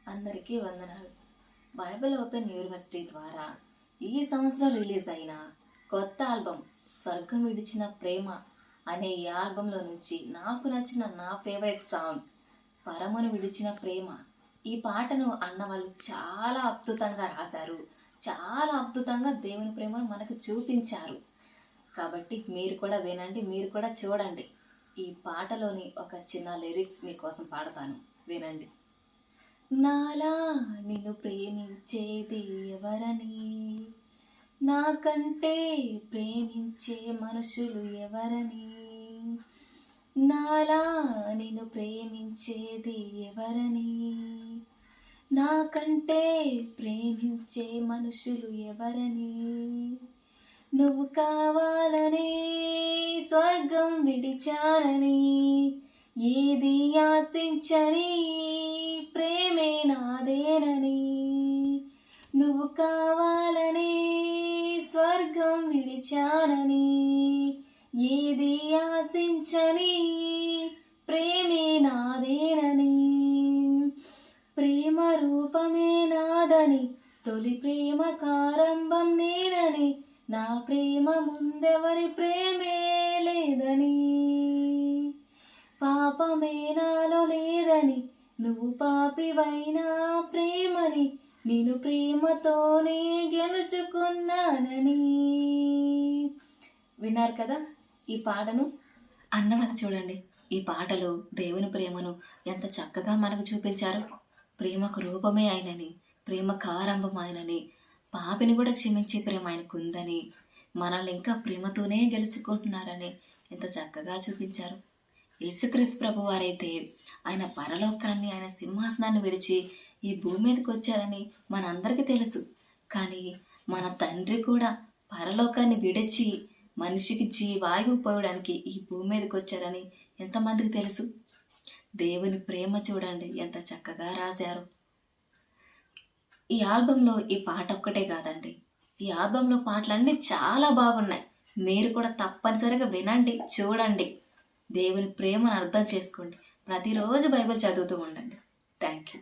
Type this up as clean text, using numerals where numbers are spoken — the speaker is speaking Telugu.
అందరికీ వందనాలు. బైబిల్ ఓపెన్ యూనివర్సిటీ ద్వారా ఈ సంవత్సరం రిలీజ్ అయిన కొత్త ఆల్బమ్ స్వర్గం విడిచిన ప్రేమ అనే ఈ ఆల్బంలో నుంచి నాకు నచ్చిన నా ఫేవరెట్ సాంగ్ పరమును విడిచిన ప్రేమ. ఈ పాటను అన్నవాళ్ళు చాలా అద్భుతంగా రాశారు, చాలా అద్భుతంగా దేవుని ప్రేమను మనకు చూపించారు. కాబట్టి మీరు కూడా వినండి, మీరు కూడా చూడండి. ఈ పాటలోని ఒక చిన్న లిరిక్స్ మీకోసం పాడతాను, వినండి. నాలా నిన్ను ప్రేమించేది ఎవరని, నాకంటే ప్రేమించే మనుషులు ఎవరని, నాలా నిన్ను ప్రేమించేది ఎవరని, నాకంటే ప్రేమించే మనుషులు ఎవరని, నువ్వు కావాలనే స్వర్గం విడిచానని, ఏది ఆశించని ప్రేమే నాదేనని, నువ్వు కావాలనే స్వర్గం విడిచానని, ఏది ఆశించని ప్రేమే నాదేనని, ప్రేమ రూపమే నాదని, తొలి ప్రేమ కారంభం నేనని, నా ప్రేమ ముందెవరి ప్రేమే లేదని, పాపమే నాలో లేదని, నువ్వు పాపివైనా ప్రేమని, నేను ప్రేమతోనే గెలుచుకున్నానని. విన్నారు కదా ఈ పాటను? అన్నవాళ్ళు చూడండి, ఈ పాటలో దేవుని ప్రేమను ఎంత చక్కగా మనకు చూపించారు. ప్రేమకు రూపమే ఆయనని, ప్రేమకు ఆరంభం ఆయనని, పాపిని కూడా క్షమించే ప్రేమ ఆయనకు ఉందని, మనల్ని ఇంకా ప్రేమతోనే గెలుచుకుంటున్నారని ఎంత చక్కగా చూపించారు. యేసుక్రీస్తు ప్రభు వారైతే ఆయన పరలోకాన్ని, ఆయన సింహాసనాన్ని విడిచి ఈ భూమి మీదకి వచ్చారని మనందరికీ తెలుసు. కానీ మన తండ్రి కూడా పరలోకాన్ని విడిచి మనిషికి జీవాయువు పోయడానికి ఈ భూమి మీదకి వచ్చారని ఎంతమందికి తెలుసు? దేవుని ప్రేమ చూడండి ఎంత చక్కగా రాశారు. ఈ ఆల్బంలో ఈ పాట ఒక్కటే కాదండి, ఈ ఆల్బంలో పాటలన్నీ చాలా బాగున్నాయి. మీరు కూడా తప్పనిసరిగా వినండి, చూడండి, దేవుని ప్రేమను అర్థం చేసుకోండి. ప్రతిరోజు బైబిల్ చదువుతూ ఉండండి. Thank you.